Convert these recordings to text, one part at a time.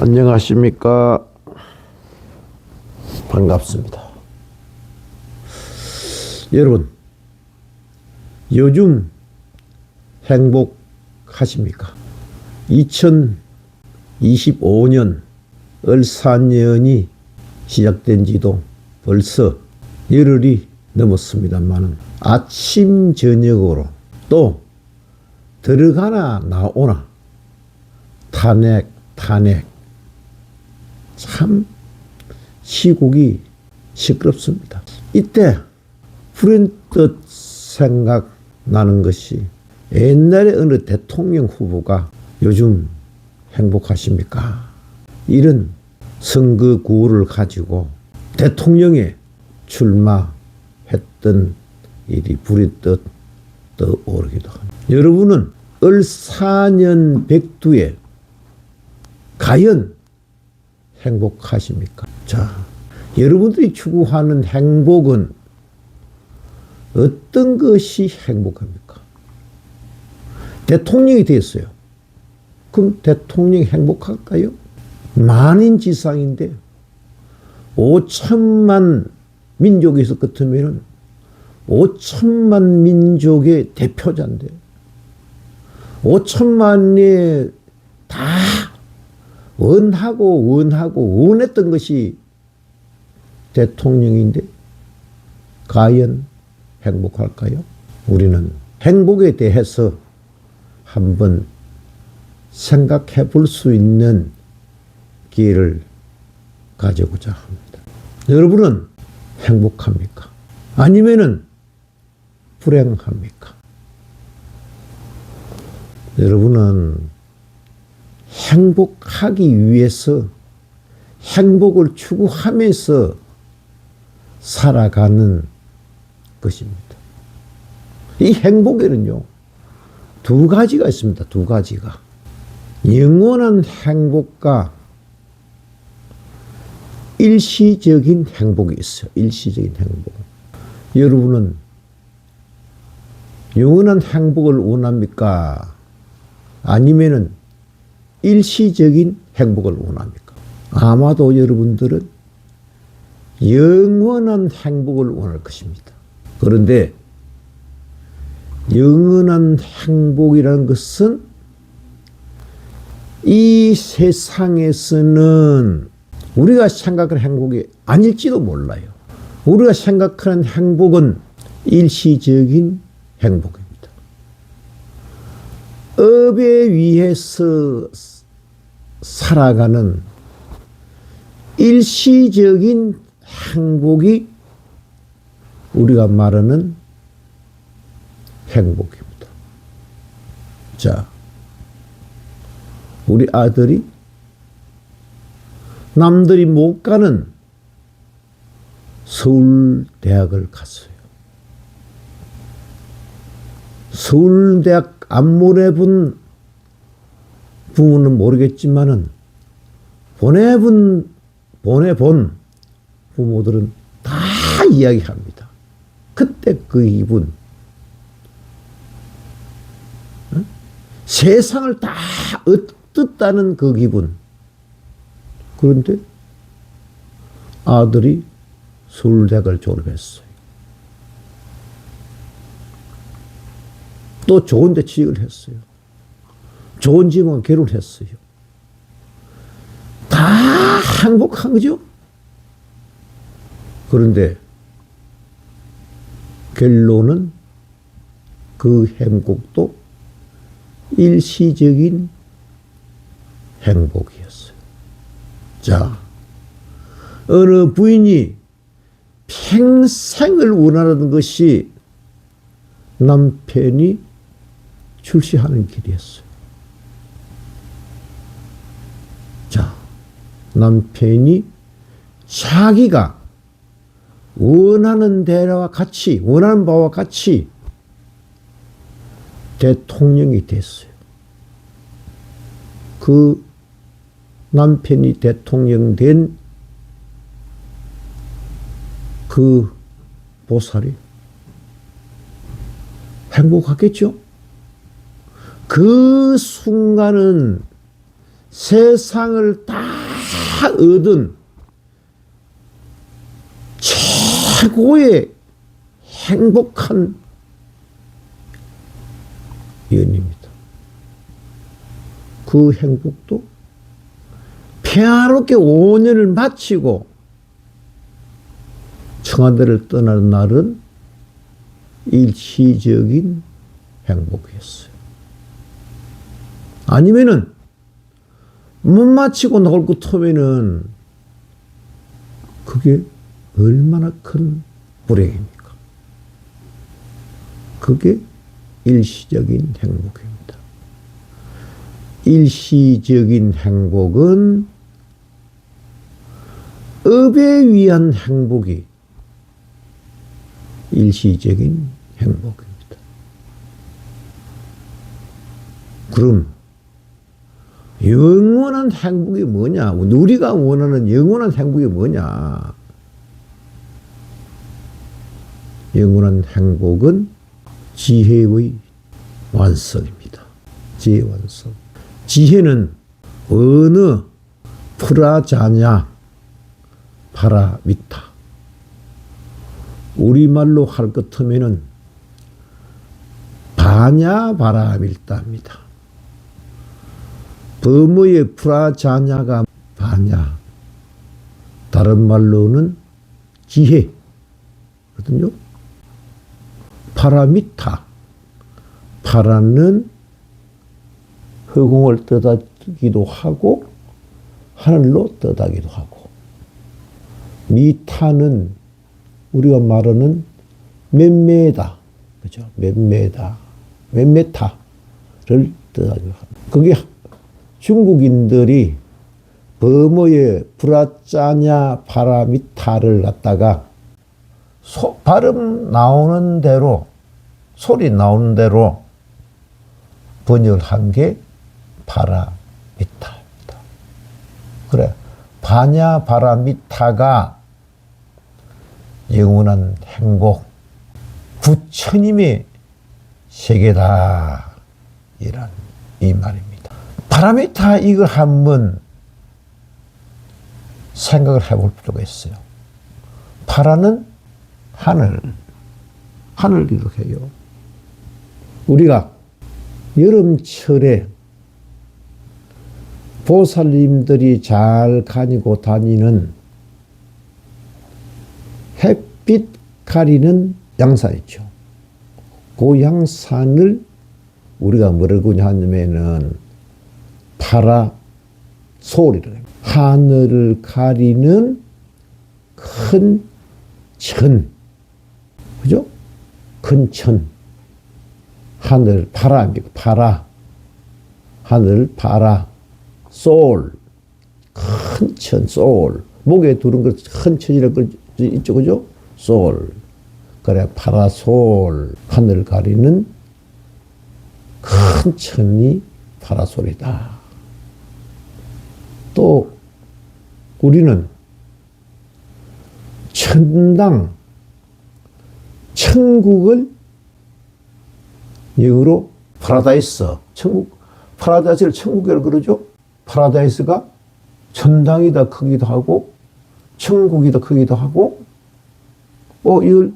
안녕하십니까. 반갑습니다. 여러분, 요즘 행복하십니까? 2025년 을사년이 시작된 지도 벌써 열흘이 넘었습니다만 아침 저녁으로 또 들어가나 나오나 탄핵 참 시국이 시끄럽습니다. 이때 불현듯 생각나는 것이 옛날에 어느 대통령 후보가 요즘 행복하십니까? 이런 선거 구호를 가지고 대통령에 출마했던 일이 불현듯 떠오르기도 합니다. 여러분은 을사년 백두에 과연 행복하십니까? 자, 여러분들이 추구하는 행복은 어떤 것이 행복합니까? 대통령이 됐어요. 그럼 대통령이 행복할까요? 만인지상인데 5천만 민족에서 같으면 5천만 민족의 대표자인데 5천만에 다 원했던 것이 대통령인데 과연 행복할까요? 우리는 행복에 대해서 한번 생각해 볼 수 있는 기회를 가져보자 합니다. 여러분은 행복합니까? 아니면은 불행합니까? 여러분은 행복하기 위해서 행복을 추구하면서 살아가는 것입니다. 이 행복에는요, 두 가지가 있습니다. 두 가지가. 영원한 행복과 일시적인 행복이 있어요. 일시적인 행복. 여러분은 영원한 행복을 원합니까? 아니면은 일시적인 행복을 원합니까? 아마도 여러분들은 영원한 행복을 원할 것입니다. 그런데 영원한 행복이라는 것은 이 세상에서는 우리가 생각하는 행복이 아닐지도 몰라요. 우리가 생각하는 행복은 일시적인 행복입니다. 업에 의해서 살아가는 일시적인 행복이 우리가 말하는 행복입니다. 자, 우리 아들이 남들이 못 가는 서울대학을 갔어요. 서울대학 안 보내본 부모는 모르겠지만은 보내본 부모들은 다 이야기합니다. 그때 그 기분, 세상을 다 얻었다는 그 기분. 그런데 아들이 서울대학을 졸업했어요. 또 좋은 데 취직을 했어요. 좋은 집은 결혼했어요. 다 행복한 거죠. 그런데 결론은 그 행복도 일시적인 행복이었어요. 자, 어느 부인이 평생을 원하는 것이 남편이 출시하는 길이었어요. 자, 남편이 자기가 원하는 바와 같이 대통령이 됐어요. 그 남편이 대통령 된 그 보살이 행복하겠죠? 그 순간은 세상을 다 얻은 최고의 행복한 연입니다. 그 행복도 평화롭게 5년을 마치고 청와대를 떠나는 날은 일시적인 행복이었어요. 아니면은 못 마치고 나올 것 같으면은 그게 얼마나 큰 불행입니까? 그게 일시적인 행복입니다. 일시적인 행복은 업에 위한 행복이 일시적인 행복입니다. 그럼 영원한 행복이 뭐냐? 우리가 원하는 영원한 행복이 뭐냐? 영원한 행복은 지혜의 완성입니다. 지혜 완성. 지혜는 어느 프라자냐 파라미타. 우리말로 할 것 같으면은 바냐바라밀다입니다. 범어의 프라자냐가 바냐. 다른 말로는 지혜거든요. 파라미타. 파라는 허공을 떠다기도 하고 하늘로 떠다기도 하고, 미타는 우리가 말하는 몇 메다, 그죠? 몇 메다, 몇 메타를 떠다기도 합니다. 그게 중국인들이 범어의 브라짜냐 파라미타를 갖다가 발음 나오는 대로, 소리 나오는 대로 번역을 한 게 파라미타입니다. 그래, 바냐 파라미타가 영원한 행복, 부처님의 세계다, 이란 이 말입니다. 파라미타 이걸 한번 생각을 해볼 필요가 있어요. 파라는 하늘기도 해요. 우리가 여름철에 보살님들이 잘 가지고 다니는 햇빛 가리는 양산 있죠. 그 양산을 우리가 뭐라고 하냐면은 파라솔이라고 합니다. 하늘을 가리는 큰 천, 그죠? 큰 천, 하늘 파라입니다. 파라, 하늘 파라, 솔, 큰 천, 솔. 목에 두른 걸 큰 천이라고 있죠, 그죠? 솔. 그래, 파라솔. 하늘 가리는 큰 천이 파라솔이다. 또, 우리는 천당, 천국을 영어로 파라다이스, 천국, 파라다이스를 천국이라고 그러죠? 파라다이스가 천당이다 크기도 하고, 천국이다 크기도 하고, 이걸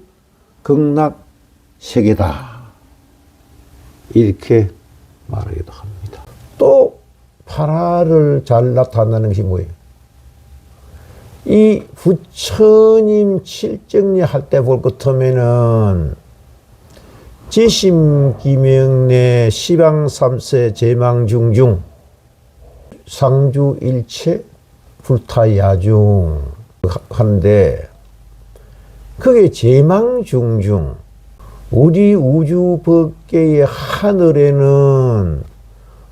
극락 세계다, 이렇게 말하기도 합니다. 또 파라를 잘 나타나는 것이 뭐예요? 이 부처님 칠정리 할 때 볼 것 같으면은 지심기명내 시방삼세 제망중중 상주일체 불타야중 하는데, 그게 제망중중, 우리 우주 법계의 하늘에는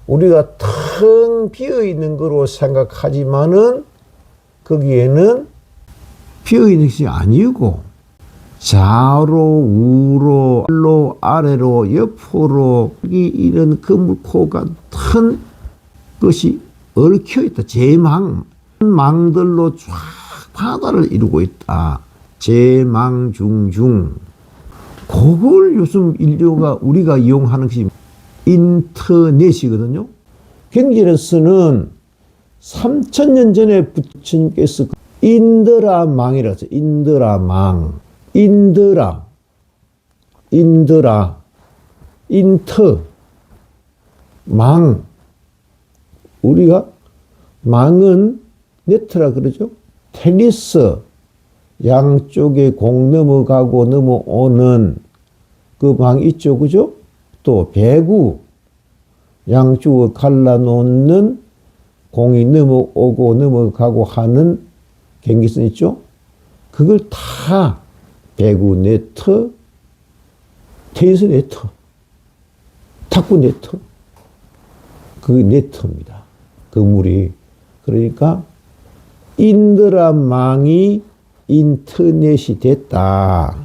우리가 텅 비어 있는 거로 생각하지만은 거기에는 비어 있는 것이 아니고 좌로 우로 로 아래로 옆으로 이런 그물코 같은 것이 얽혀 있다. 제망들로 쫙 바다를 이루고 있다. 제망중중. 그걸 요즘 인류가 우리가 이용하는 것이 인터넷이거든요. 경전에서는 3,000년 전에 부처님께서 인드라망이라고 했어요. 인드라망. 인드라. 인트. 망. 우리가 망은 네트라 그러죠. 테니스. 양쪽에 공 넘어가고 넘어오는 그 망 있죠. 그죠? 또 배구. 양쪽을 갈라놓는 공이 넘어오고 넘어가고 하는 경기선 있죠? 그걸 다 배구 네트, 테니스 네트, 탁구 네트, 그 네트입니다. 그 물이. 그러니까 인드라망이 인터넷이 됐다.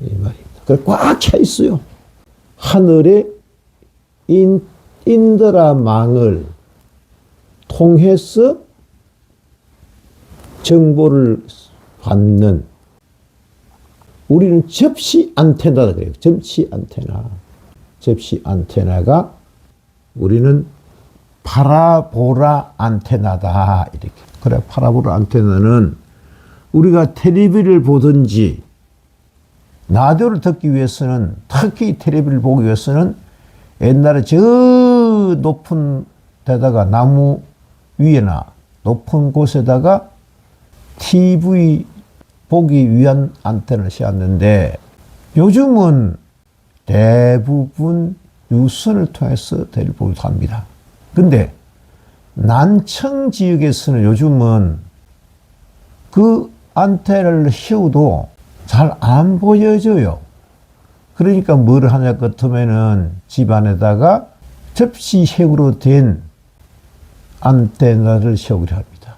이 말입니다. 그래 꽉 차 있어요. 하늘에 인드라망을 통해서 정보를 받는, 우리는 접시 안테나다 그래요. 접시 안테나. 접시 안테나가 우리는 파라보라 안테나다. 이렇게. 그래, 파라보라 안테나는 우리가 텔레비를 보든지 라디오를 듣기 위해서는, 특히 텔레비를 보기 위해서는 옛날에 저 높은 데다가 나무 위에나 높은 곳에다가 TV 보기 위한 안테나를 씌웠는데 요즘은 대부분 유선을 통해서 텔레비를 보기도 합니다. 근데 난청 지역에서는 요즘은 그 안테나를 씌워도 잘 안 보여져요. 그러니까 뭘 하냐 같으면은 집안에다가 접시핵으로 된 안테나를 씌우기로 합니다.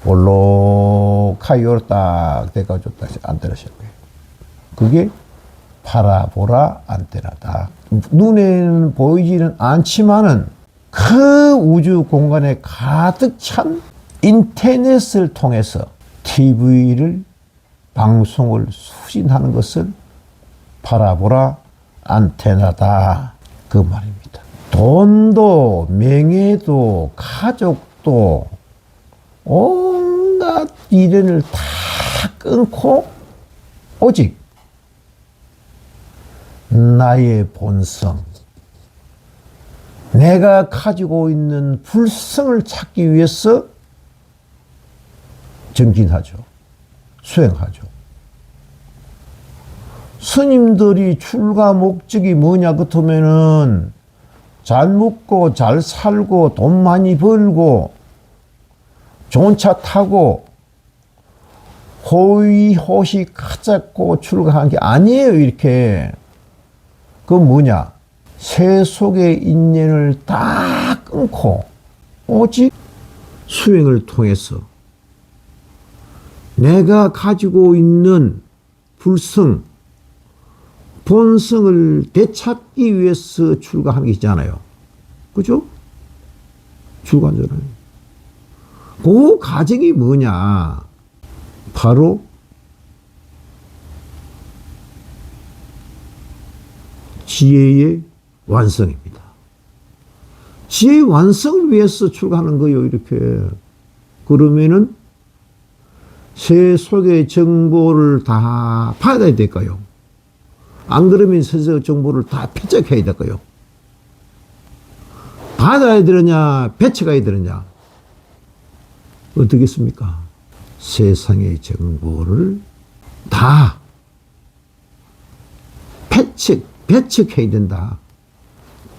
볼록하게 딱 돼가지고 다시 안테나 씌우고요. 그게 파라보라 안테나다. 눈에는 보이지는 않지만은 그 우주 공간에 가득 찬 인터넷을 통해서 TV를 방송을 수신하는 것을 파라보라 안테나다. 그 말입니다. 돈도 명예도 가족도 온갖 미련을 다 끊고 오직 나의 본성, 내가 가지고 있는 불성을 찾기 위해서 전진하죠. 수행하죠. 스님들이 출가 목적이 뭐냐 같으면은 잘 먹고 잘 살고 돈 많이 벌고 좋은 차 타고 호의호식 하자고 출가한 게 아니에요. 이렇게. 그건 뭐냐? 세속의 인연을 다 끊고 오직 수행을 통해서 내가 가지고 있는 불성, 본성을 되찾기 위해서 출가한 게 있잖아요. 그죠? 출가하잖아요. 그 과정이 뭐냐? 바로 지혜의 완성입니다. 지혜의 완성을 위해서 출가하는 거예요. 이렇게. 그러면은 세속의 정보를 다 받아야 될까요? 안 그러면 세속의 정보를 다 패착해야 될까요? 받아야 되느냐, 배척해야 되느냐? 어떻겠습니까? 세상의 정보를 다 배척해야 된다.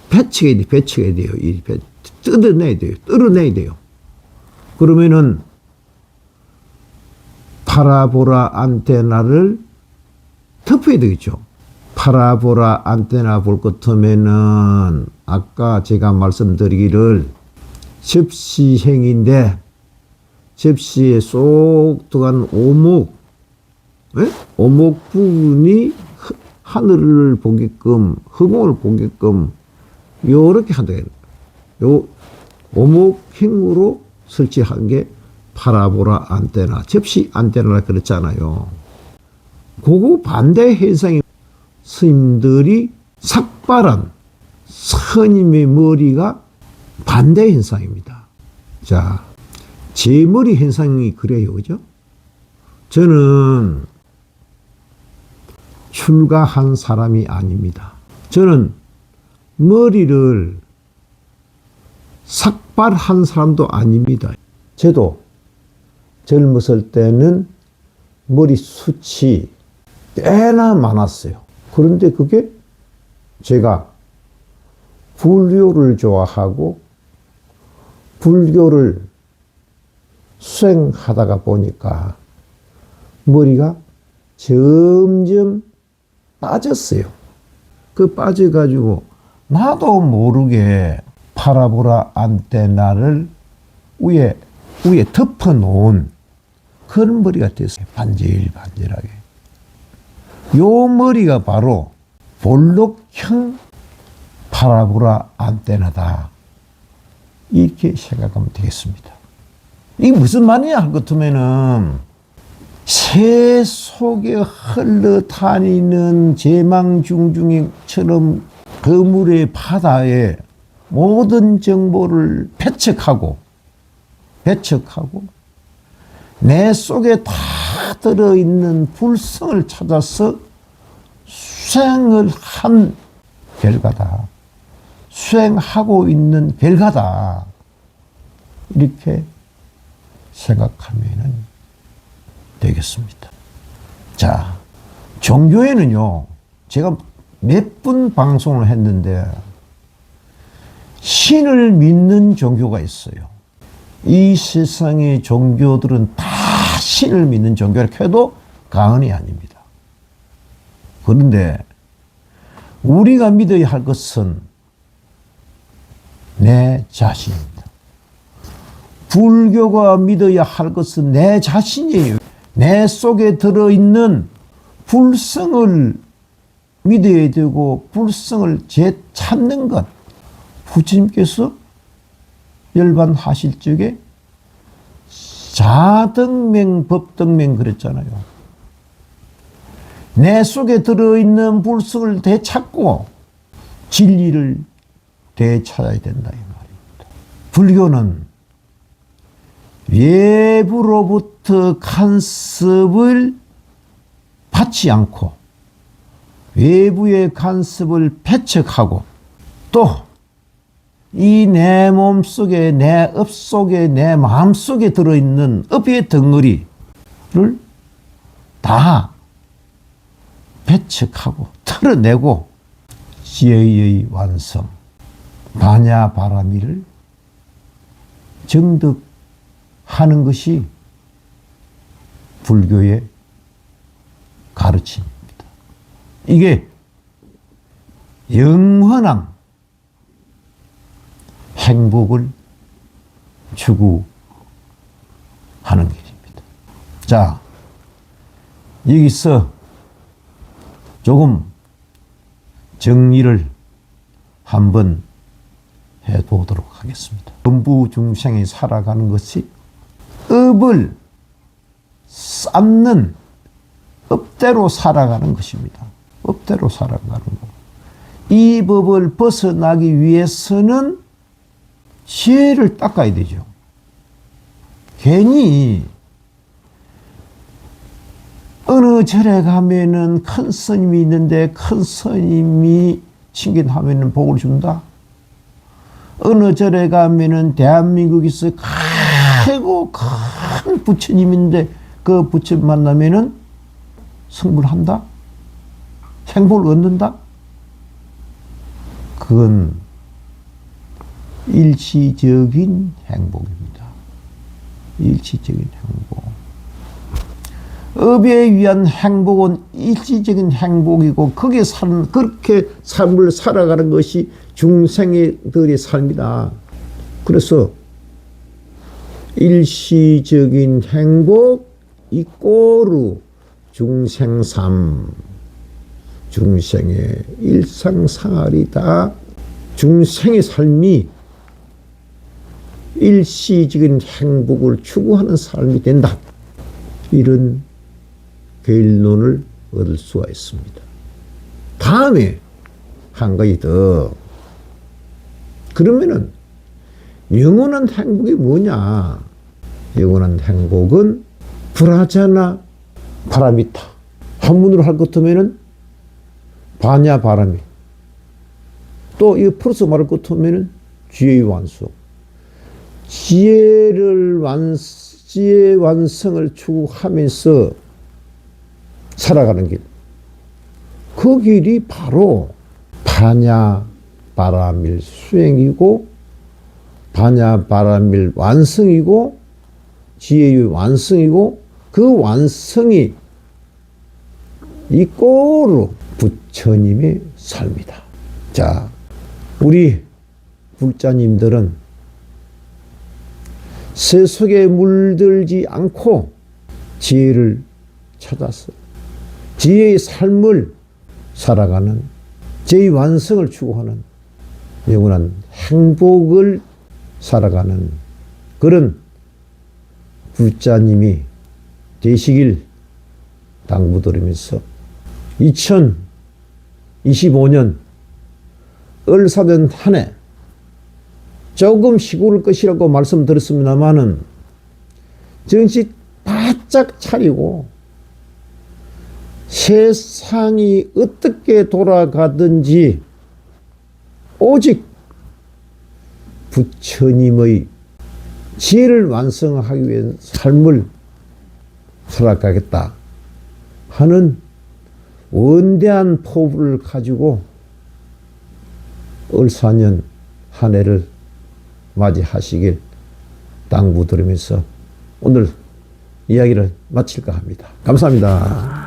배척해야 돼요. 뜯어내야 돼요. 그러면은 파라보라 안테나를 덮어야 되겠죠. 파라보라 안테나 볼 것 같으면은 아까 제가 말씀드리기를 접시행인데 접시에 쏙 들어간 오목, 오목 부분이 하늘을 보게끔, 허공을 보게끔 요렇게 한다. 요 오목행으로 설치한 게 파라보라 안테나, 접시 안테나라 그랬잖아요. 그거 반대 현상이 스님들이 삭발한 스님의 머리가 반대 현상입니다. 자, 제 머리 현상이 그래요. 그죠? 저는 출가한 사람이 아닙니다. 저는 머리를 삭발한 사람도 아닙니다. 저도 젊었을 때는 머리숱이 꽤나 많았어요. 그런데 그게 제가 불교를 좋아하고 불교를 수행하다가 보니까 머리가 점점 빠졌어요. 그 빠져가지고 나도 모르게 파라보라 안테나를 위에 덮어놓은 그런 머리가 됐어요. 반질반질하게. 요 머리가 바로 볼록형 파라보라 안테나다. 이렇게 생각하면 되겠습니다. 이게 무슨 말이냐 할 것 같으면은 새 속에 흘러다니는 제망중중이처럼 그물의 바다에 모든 정보를 배척하고 내 속에 다 들어있는 불성을 찾아서 수행을 한 결과다. 수행하고 있는 결과다. 이렇게 생각하면 되겠습니다. 자, 종교에는요, 제가 몇 분 방송을 했는데, 신을 믿는 종교가 있어요. 이 세상의 종교들은 다 신을 믿는 종교라 해도 과언이 아닙니다. 그런데 우리가 믿어야 할 것은 내 자신입니다. 불교가 믿어야 할 것은 내 자신이에요. 내 속에 들어있는 불성을 믿어야 되고 불성을 재찾는 것. 부처님께서 열반하실 적에 자등맹 법등맹 그랬잖아요. 내 속에 들어있는 불성을 되찾고 진리를 되찾아야 된다 이 말입니다. 불교는 외부로부터 간섭을 받지 않고 외부의 간섭을 배척하고 또 이 내 몸속에 내 업 속에 내 마음속에 들어있는 업의 덩어리를 다 배척하고 털어내고 지혜의 완성 반야바라미를 정득하는 것이 불교의 가르침입니다. 이게 영원한 행복을 추구하는 길입니다. 자, 여기서 조금 정리를 한번 해보도록 하겠습니다. 전부 중생이 살아가는 것이 업을 쌓는 업대로 살아가는 것입니다. 법대로 살아가는 거. 이 법을 벗어나기 위해서는 지혜를 닦아야 되죠. 괜히 어느 절에 가면은 큰 스님이 있는데 큰 스님이 칭견하면은 복을 준다. 어느 절에 가면은 대한민국에서 크고 큰 부처님인데 그 부처님 만나면은 성불한다? 행복을 얻는다? 그건 일시적인 행복입니다. 일시적인 행복. 업에 의한 행복은 일시적인 행복이고 거기에 사는 그렇게 삶을 살아가는 것이 중생들의 삶이다. 그래서 일시적인 행복 이꼬르 중생삼 중생의 일상생활이다. 중생의 삶이 일시적인 행복을 추구하는 삶이 된다. 이런 결론을 얻을 수가 있습니다. 다음에 한 가지 더. 그러면은 영원한 행복이 뭐냐? 영원한 행복은 불하잖아 바람이다. 한문으로 할 것 같으면은 바냐 바람이. 또 이 풀어서 말할 것 같으면은 지혜의 완성. 지혜의 완성을 추구하면서 살아가는 길. 그 길이 바로 바냐 바라밀 수행이고 바냐 바라밀 완성이고 지혜의 완성이고 그 완성이 이꼬로 부처님의 삶이다. 자, 우리 불자님들은 세속에 물들지 않고 지혜를 찾아서 지혜의 삶을 살아가는 지혜의 완성을 추구하는 영원한 행복을 살아가는 그런 불자님이 되시길 당부드리면서 2025년 을사된 한 해 조금 시골 것이라고 말씀드렸습니다마는 정신 바짝 차리고 세상이 어떻게 돌아가든지 오직 부처님의 지혜를 완성하기 위한 삶을 살아가겠다 하는 원대한 포부를 가지고 을사년 한 해를 맞이하시길 당부드리면서 오늘 이야기를 마칠까 합니다. 감사합니다.